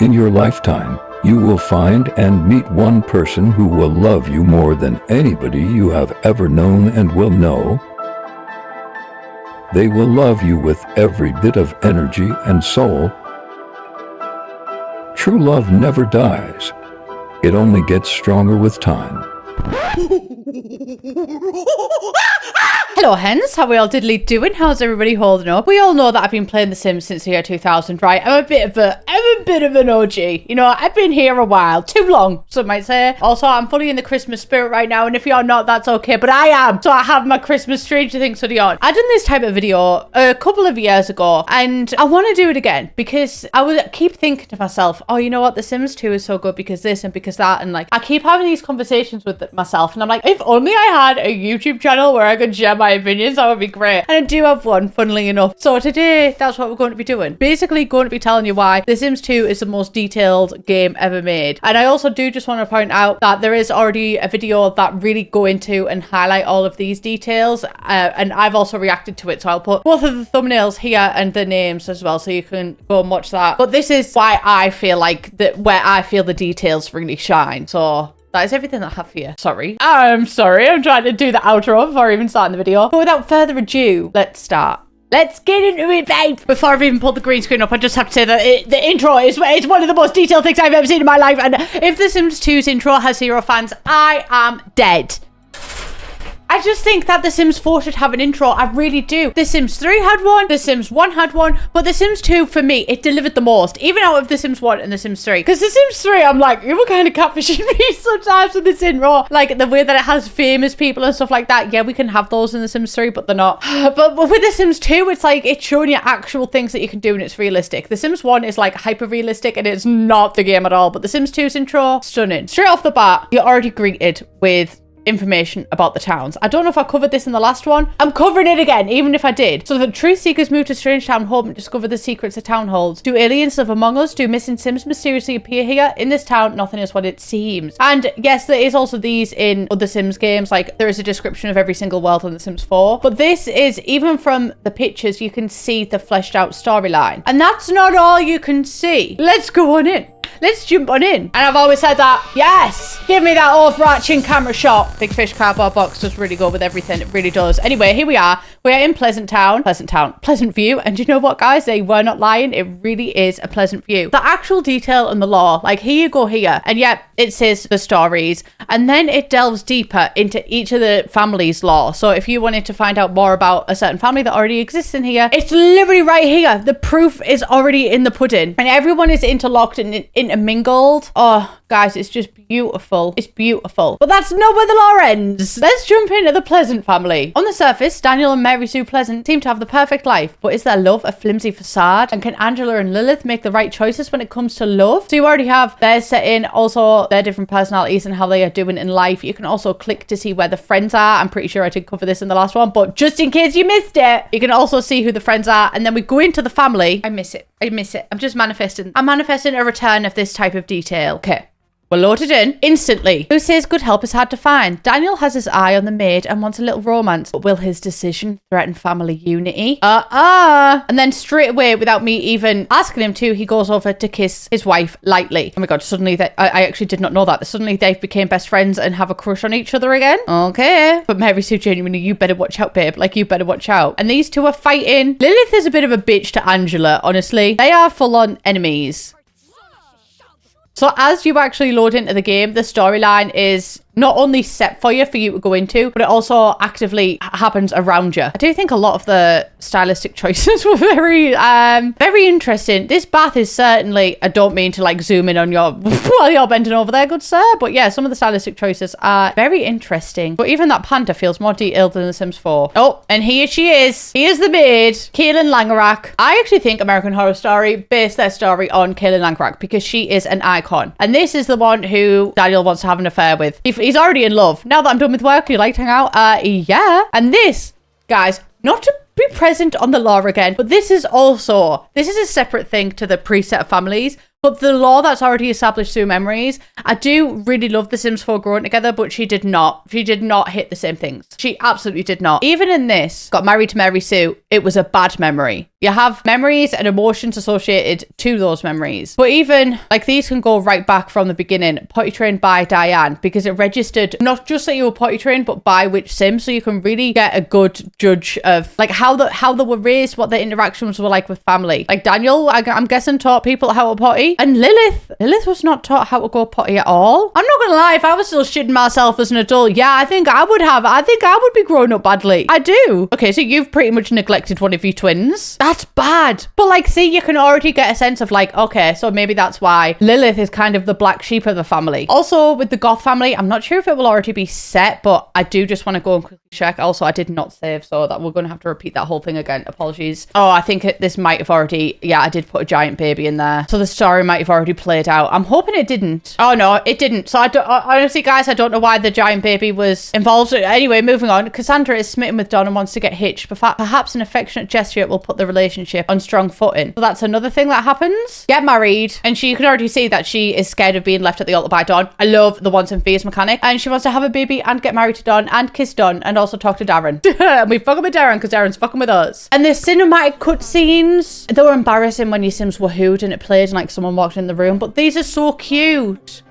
In your lifetime, you will find and meet one person who will love you more than anybody you have ever known and will know. They will love you with every bit of energy and soul. True love never dies. It only gets stronger with time. Hello hens, how are we all diddly doing? How's everybody holding up? We all know that I've been playing The Sims since the year 2000, right? I'm a bit of an OG. You know, I've been here a while. Too long, some might say. Also, I'm fully in the Christmas spirit right now, and if you're not, that's okay, but I am. So I have my Christmas Stranger Things hoodie on. I done this type of video a couple of years ago, and I want to do it again because I would keep thinking to myself, oh, you know what? The Sims 2 is so good because this and because that, and like, I keep having these conversations with myself, and I'm like, if only I had a YouTube channel where I could share my opinions, that would be great. And I do have one, funnily enough. So today, that's what we're going to be doing. Basically going to be telling you why The Sims 2 is the most detailed game ever made. And I also do just want to point out that there is already a video that really go into and highlight all of these details. And I've also reacted to it. So I'll put both of the thumbnails here and the names as well, so you can go and watch that. But this is why I feel like where I feel the details really shine. So that is everything that I have for you. Sorry. I'm sorry. I'm trying to do the outro before even starting the video. But without further ado, let's start. Let's get into it, babe. Before I've even pulled the green screen up, I just have to say that the intro is one of the most detailed things I've ever seen in my life. And if The Sims 2's intro has 0 fans, I am dead. I just think that The Sims 4 should have an intro. I really do. The Sims 3 had one. The Sims 1 had one. But The Sims 2, for me, it delivered the most. Even out of The Sims 1 and The Sims 3. Because The Sims 3, I'm like, you were kind of catfishing me sometimes with this intro. Like, the way that it has famous people and stuff like that. Yeah, we can have those in The Sims 3, but they're not. But with The Sims 2, it's like, it's showing you actual things that you can do and it's realistic. The Sims 1 is like hyper-realistic and it's not the game at all. But The Sims 2's intro, stunning. Straight off the bat, you're already greeted with information about the towns. I don't know if I covered this in the last one. I'm covering it again, even if I did. So the truth seekers move to Strange Town home and discover the secrets the town holds. Do aliens live among us? Do missing Sims mysteriously appear here? In this town, nothing is what it seems. And yes, there is also these in other Sims games. Like, there is a description of every single world in The Sims 4. But this is, even from the pictures, you can see the fleshed out storyline. And that's not all you can see. Let's go on in. Let's jump on in. And I've always said that, yes, give me that overarching camera shot. Big Fish cardboard box does really go with everything. It really does. Anyway, here we are. We are in Pleasant View. And you know what, guys? They were not lying. It really is a pleasant view. The actual detail and the lore, like here you go here. And yet it says the stories. And then it delves deeper into each of the family's lore. So if you wanted to find out more about a certain family that already exists in here, it's literally right here. The proof is already in the pudding. And everyone is interlocked and intermingled. Oh, guys, it's just beautiful. It's beautiful. But that's not where the lore ends. Let's jump into the Pleasant family. On the surface, Daniel and Mary Sue Pleasant seem to have the perfect life. But is their love a flimsy facade? And can Angela and Lilith make the right choices when it comes to love? So you already have their setting, also their different personalities and how they are doing in life. You can also click to see where the friends are. I'm pretty sure I did cover this in the last one, but just in case you missed it, you can also see who the friends are. And then we go into the family. I miss it. I'm just manifesting. I'm manifesting a return of this type of detail. Okay. We're loaded in instantly. Who says good help is hard to find? Daniel has his eye on the maid and wants a little romance. But will his decision threaten family unity? And then straight away, without me even asking him to, he goes over to kiss his wife lightly. Oh my God, suddenly I actually did not know that. Suddenly they became best friends and have a crush on each other again. Okay. But Mary Sue genuinely, you better watch out, babe. Like, you better watch out. And these two are fighting. Lilith is a bit of a bitch to Angela, honestly. They are full-on enemies. So as you actually load into the game, the storyline is not only set for you to go into, but it also actively happens around you. I do think a lot of the stylistic choices were very interesting. This bath is certainly, I don't mean to like zoom in on your while you're bending over there, good sir, but yeah, some of the stylistic choices are very interesting. But even that panda feels more detailed than The Sims 4. Oh, and here she is. Here's the maid, Kaylin Langerak. I actually think American Horror Story based their story on Kaylin Langerak because she is an icon. And this is the one who Daniel wants to have an affair with. He's already in love. Now that I'm done with work, you like to hang out? Yeah. And this, guys, not to be present on the lore again, but this is a separate thing to the preset of families. But the law that's already established through memories, I do really love The Sims 4 growing together, but she did not. She did not hit the same things. She absolutely did not. Even in this, got married to Mary Sue, it was a bad memory. You have memories and emotions associated to those memories. But even, like, these can go right back from the beginning. Potty trained by Diane, because it registered not just that you were potty trained, but by which sim, so you can really get a good judge of, like, how they were raised, what their interactions were like with family. Like, Daniel, I'm guessing, taught people how to potty. And Lilith was not taught how to go potty at all. I'm not gonna lie, if I was still shitting myself as an adult, yeah, I think I would be growing up badly. I do. Okay, so you've pretty much neglected one of your twins. That's bad. But, like, see, you can already get a sense of, like, okay, so maybe that's why Lilith is kind of the black sheep of the family. Also, with the Goth family, I'm not sure if it will already be set, but I do just want to go and quickly check. Also, I did not save, so that we're going to have to repeat that whole thing again. Apologies. Oh, I think this might have already, yeah, I did put a giant baby in there. So the story might have already played out. I'm hoping it didn't. Oh, no, it didn't. So honestly, guys, I don't know why the giant baby was involved. Anyway, moving on. Cassandra is smitten with Don and wants to get hitched. Perhaps an affectionate gesture will put the relationship on strong footing. So that's another thing that happens. Get married. And you can already see that she is scared of being left at the altar by Don. I love the wants and fears mechanic. And she wants to have a baby and get married to Don and kiss Don and also talk to Darren. And we fucking with Darren because Darren's fucking with us. And the cinematic cutscenes, they were embarrassing when your Sims were hooed and it played and like someone walked in the room. But these are so cute.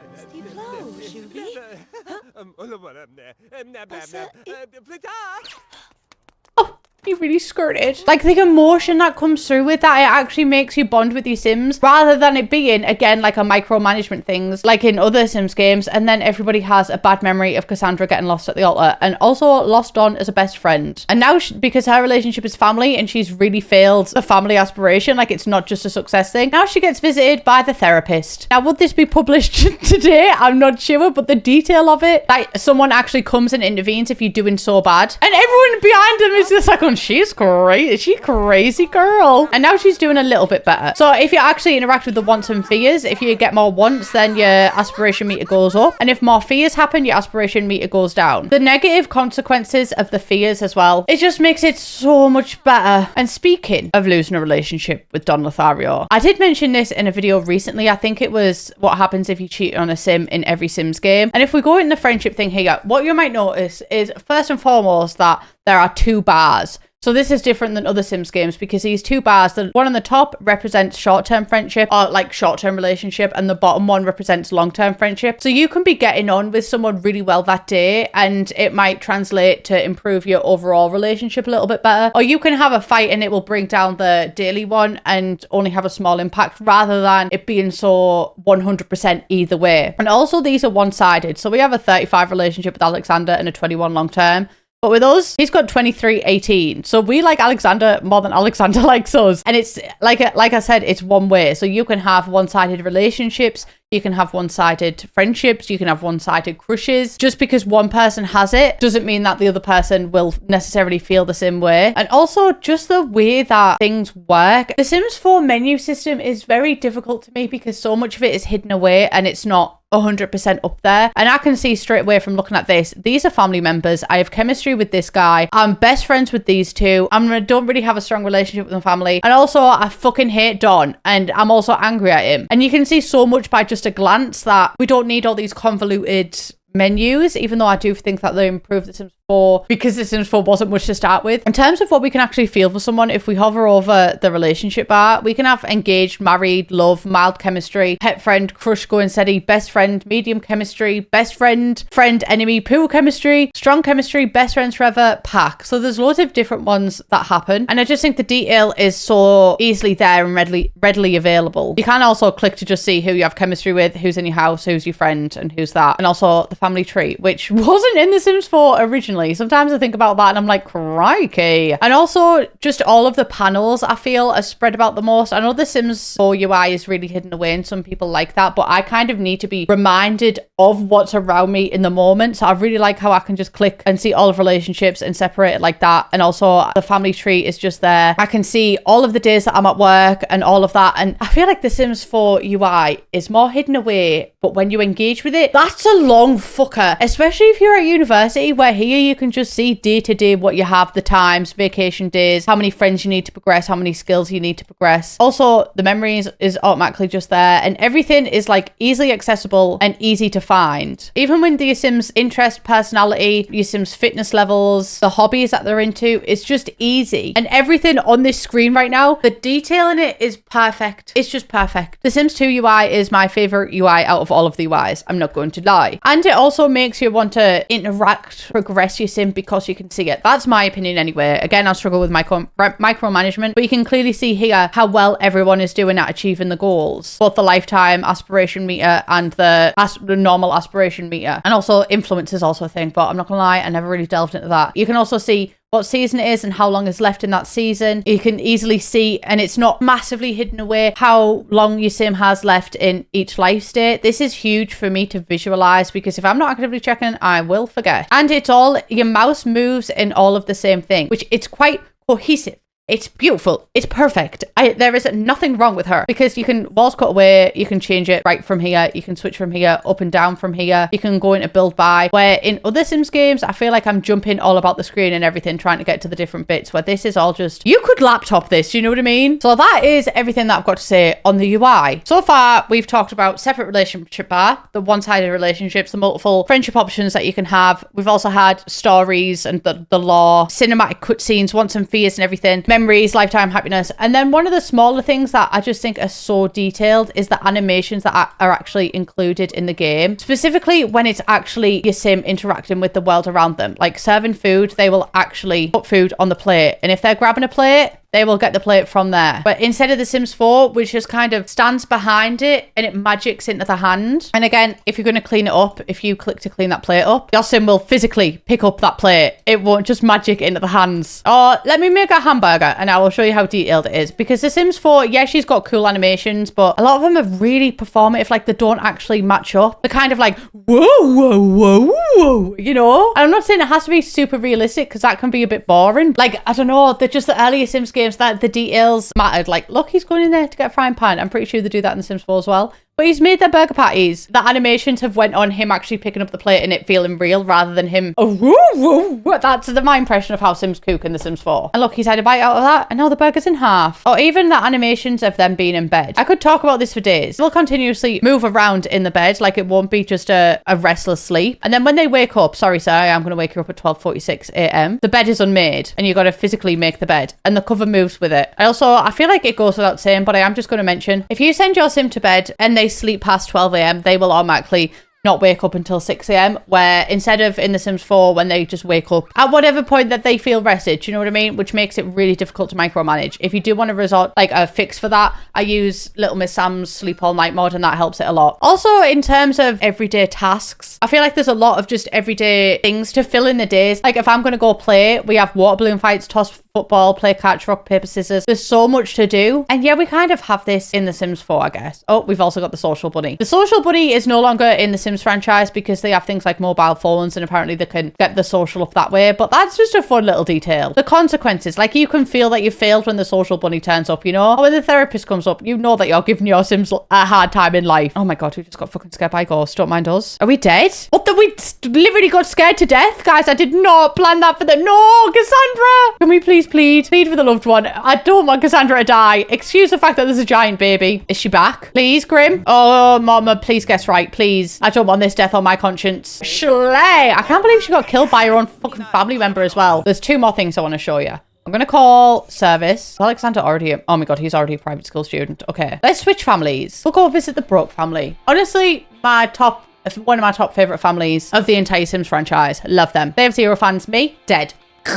Oh, he really skirted. Like, the emotion that comes through with that, it actually makes you bond with your Sims rather than it being, again, like a micromanagement things like in other Sims games. And then everybody has a bad memory of Cassandra getting lost at the altar and also lost Dawn as a best friend. And now, because her relationship is family and she's really failed the family aspiration, like it's not just a success thing, now she gets visited by the therapist. Now, would this be published today? I'm not sure, but the detail of it, like someone actually comes and intervenes if you're doing so bad. And everyone behind him is just like, she's crazy. She's crazy girl. And now she's doing a little bit better. So if you actually interact with the wants and fears, if you get more wants, then your aspiration meter goes up. And if more fears happen, your aspiration meter goes down. The negative consequences of the fears as well, it just makes it so much better. And speaking of losing a relationship with Don Lothario, I did mention this in a video recently. I think it was what happens if you cheat on a sim in every Sims game. And if we go in the friendship thing here, what you might notice is first and foremost that there are two bars. So this is different than other Sims games because these two bars, the one on the top represents short-term friendship or like short-term relationship, and the bottom one represents long-term friendship. So you can be getting on with someone really well that day and it might translate to improve your overall relationship a little bit better. Or you can have a fight and it will bring down the daily one and only have a small impact rather than it being so 100% either way. And also these are one-sided. So we have a 35 relationship with Alexander and a 21 long-term. But with us, he's got 23-18. So we like Alexander more than Alexander likes us. And it's like I said, it's one way. So you can have one-sided relationships. You can have one-sided friendships. You can have one-sided crushes. Just because one person has it doesn't mean that the other person will necessarily feel the same way. And also just the way that things work. The Sims 4 menu system is very difficult to me because so much of it is hidden away and it's not 100% up there. And I can see straight away from looking at this, these are family members. I have chemistry with this guy. I'm best friends with these two. I don't really have a strong relationship with my family. And also I fucking hate Don and I'm also angry at him. And you can see so much by just a glance that we don't need all these convoluted menus, even though I do think that they improved the Sims 4 because the Sims 4 wasn't much to start with. In terms of what we can actually feel for someone, if we hover over the relationship bar, we can have engaged, married, love, mild chemistry, pet friend, crush, going steady, best friend, medium chemistry, best friend, friend, enemy, pool chemistry, strong chemistry, best friends forever, pack. So there's loads of different ones that happen. And I just think the detail is so easily there and readily available. You can also click to just see who you have chemistry with, who's in your house, who's your friend, and who's that. And also the family tree, which wasn't in The Sims 4 originally. Sometimes I think about that and I'm like, crikey. And also just all of the panels I feel are spread about the most. I know The Sims 4 UI is really hidden away and some people like that, but I kind of need to be reminded of what's around me in the moment. So I really like how I can just click and see all of relationships and separate it like that. And also the family tree is just there. I can see all of the days that I'm at work and all of that. And I feel like The Sims 4 UI is more hidden away, but when you engage with it, that's a long fucker, especially if you're at university where here you can just see day to day what you have, the times, vacation days, how many friends you need to progress, how many skills you need to progress. Also, the memories is automatically just there, and everything is like easily accessible and easy to find. Even when your Sims interest, personality, your Sims fitness levels, the hobbies that they're into, it's just easy. And everything on this screen right now, the detail in it is perfect. It's just perfect. The Sims 2 UI is my favorite UI out of all of the UIs. I'm not going to lie. And it also makes you want to interact, progress your Sim because you can see it. That's my opinion anyway. Again, I struggle with micromanagement, but you can clearly see here how well everyone is doing at achieving the goals, both the lifetime aspiration meter and the normal aspiration meter. And also influence is also a thing, but I'm not gonna lie, I never really delved into that. You can also see what season it is and how long is left in that season. You can easily see, and it's not massively hidden away, how long your Sim has left in each life state. This is huge for me to visualize because if I'm not actively checking, I will forget. And it's all, your mouse moves in all of the same thing, which it's quite cohesive. It's beautiful. It's perfect. There is nothing wrong with her because you can walls cut away. You can change it right from here. You can switch from here, up and down from here. You can go into build by, where in other Sims games, I feel like I'm jumping all about the screen and everything, trying to get to the different bits, where this is all just, you could laptop this, you know what I mean? So that is everything that I've got to say on the UI. So far, we've talked about separate relationship bar, the one-sided relationships, the multiple friendship options that you can have. We've also had stories and the lore, cinematic cutscenes, wants and fears and everything, memories, lifetime happiness. And then one of the smaller things that I just think are so detailed is the animations that are actually included in the game, specifically when it's actually your Sim interacting with the world around them. Like serving food, they will actually put food on the plate, and if they're grabbing a plate, they will get the plate from there. But instead of the Sims 4, which just kind of stands behind it and it magics into the hand. And again, if you're going to clean it up, if you click to clean that plate up, your Sim will physically pick up that plate. It won't just magic into the hands. Or let me make a hamburger and I will show you how detailed it is. Because the Sims 4, yeah, she's got cool animations, but a lot of them are really performative. Like they don't actually match up. They're kind of like, whoa, whoa, whoa, whoa, you know? And I'm not saying it has to be super realistic because that can be a bit boring. Like, I don't know, they're just the earlier Sims games that the details mattered. Like, look, he's going in there to get a frying pan. I'm pretty sure they do that in the Sims 4 as well. But he's made their burger patties. The animations have went on him actually picking up the plate and it feeling real rather than him. That's my impression of how Sims cook in the Sims 4. And look, he's had a bite out of that and now the burger's in half. Or even the animations of them being in bed. I could talk about this for days. They'll continuously move around in the bed. Like it won't be just a restless sleep. And then when they wake up, sorry sir, I'm going to wake you up at 12:46 a.m. The bed is unmade and you got to physically make the bed and the cover moves with it. I feel like it goes without saying, but I am just going to mention, if you send your Sim to bed and they sleep past 12 a.m, they will automatically not wake up until 6 a.m, where instead of in the Sims 4 when they just wake up at whatever point that they feel rested, do you know what I mean? Which makes it really difficult to micromanage. If you do want to resort like a fix for that, I use Little Miss Sam's sleep all night mod and that helps it a lot. Also in terms of everyday tasks, I feel like there's a lot of just everyday things to fill in the days. Like if I'm going to go play, we have water balloon fights, toss football, play catch, rock, paper, scissors. There's so much to do. And yeah, we kind of have this in the Sims 4, I guess. Oh, we've also got the social bunny. The social bunny is no longer in the Sims franchise because they have things like mobile phones and apparently they can get the social up that way. But that's just a fun little detail. The consequences, like you can feel that you failed when the social bunny turns up, you know? Or when the therapist comes up, you know that you're giving your Sims a hard time in life. Oh my God, we just got fucking scared by a ghost. Don't mind us. Are we dead? What the? We literally got scared to death? Guys, I did not plan that for the... No, Cassandra! Can we please plead for the loved one? I don't want Cassandra to die. Excuse the fact that there's a giant baby. Is she back? Please, Grim? Oh, Mama, please guess right, please. I don't want this death on my conscience. Schley! I can't believe she got killed by her own fucking family member as well. There's two more things I want to show you. I'm going to call service. Alexander already... Oh my God, he's already a private school student. Okay. Let's switch families. We'll go visit the Brooke family. Honestly, one of my top favorite families of the entire Sims franchise. Love them. They have 0 fans. Me, dead.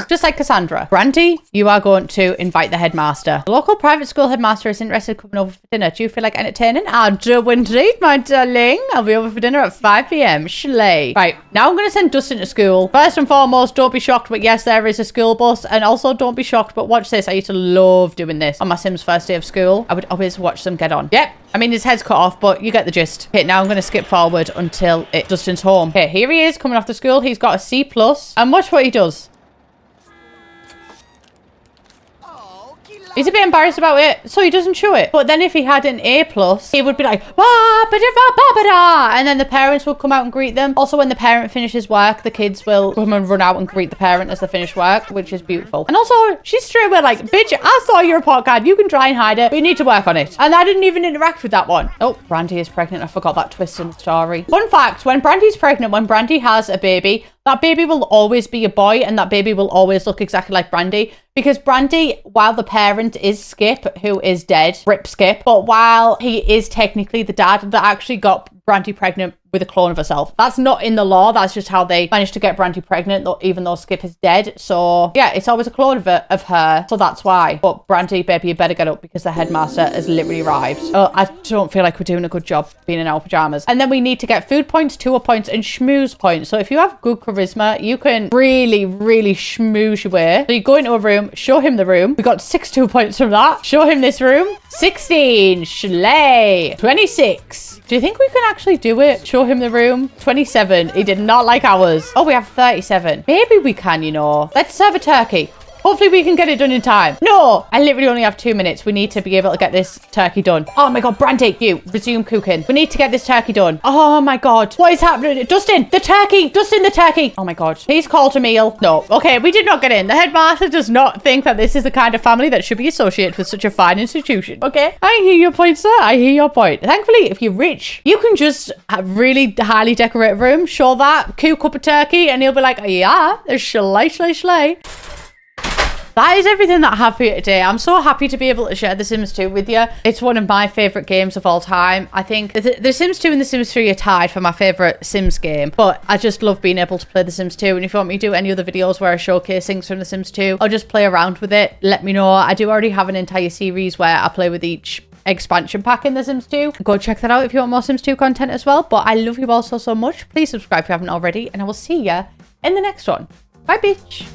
Just like Cassandra. Brandy, you are going to invite the headmaster. The local private school headmaster is interested in coming over for dinner. Do you feel like entertaining? I do indeed, my darling. I'll be over for dinner at 5 p.m. Schley. Right, now I'm going to send Dustin to school. First and foremost, don't be shocked, but yes, there is a school bus. And also, don't be shocked, but watch this. I used to love doing this on my Sims' first day of school. I would always watch them get on. Yep. I mean, his head's cut off, but you get the gist. Okay, now I'm going to skip forward until Dustin's home. Okay, here he is coming off the school. He's got a C+. And watch what he does. He's a bit embarrassed about it, so he doesn't show it. But then if he had an A+, he would be like, and then the parents would come out and greet them. Also, when the parent finishes work, the kids will come and run out and greet the parent as they finish work, which is beautiful. And also, she's straight away like, bitch, I saw your podcast. You can try and hide it, but you need to work on it. And I didn't even interact with that one. Oh, Brandy is pregnant. I forgot that twist in the story. Fun fact, when Brandy's pregnant, when Brandy has a baby, that baby will always be a boy, and that baby will always look exactly like Brandy. Because Brandy, while the parent is Skip, who is dead, rip Skip, but while he is technically the dad that actually got Brandy pregnant with a clone of herself. That's not in the law. That's just how they managed to get Brandy pregnant, even though Skip is dead. So yeah, it's always a clone of her. So that's why. But Brandy, baby, you better get up because the headmaster has literally arrived. I don't feel like we're doing a good job being in our pajamas. And then we need to get food points, tour points, and schmooze points. So if you have good charisma, you can really, really schmooze your way. So you go into a room, show him the room. We got 6 2 points from that. Show him this room. 16. Schley. 26. Do you think we can actually do it? Show him the room. 27. He did not like ours. Oh, we have 37. Maybe we can, you know. Let's serve a turkey. Hopefully we can get it done in time. No, I literally only have 2 minutes. We need to be able to get this turkey done. Oh my God, Brandy, you resume cooking. We need to get this turkey done. Oh my God, what is happening? Dustin, the turkey, Dustin, the turkey. Oh my God, please call to meal. No, okay, we did not get in. The headmaster does not think that this is the kind of family that should be associated with such a fine institution. Okay, I hear your point, sir. I hear your point. Thankfully, if you're rich, you can just really highly decorate a room, show that, cook up a turkey, and he'll be like, yeah, there's schley. That is everything that I have for you today. I'm so happy to be able to share The Sims 2 with you. It's one of my favourite games of all time. I think The Sims 2 and The Sims 3 are tied for my favourite Sims game, but I just love being able to play The Sims 2. And if you want me to do any other videos where I showcase things from The Sims 2, I'll just play around with it. Let me know. I do already have an entire series where I play with each expansion pack in The Sims 2. Go check that out if you want more Sims 2 content as well. But I love you all so much. Please subscribe if you haven't already, and I will see you in the next one. Bye, bitch.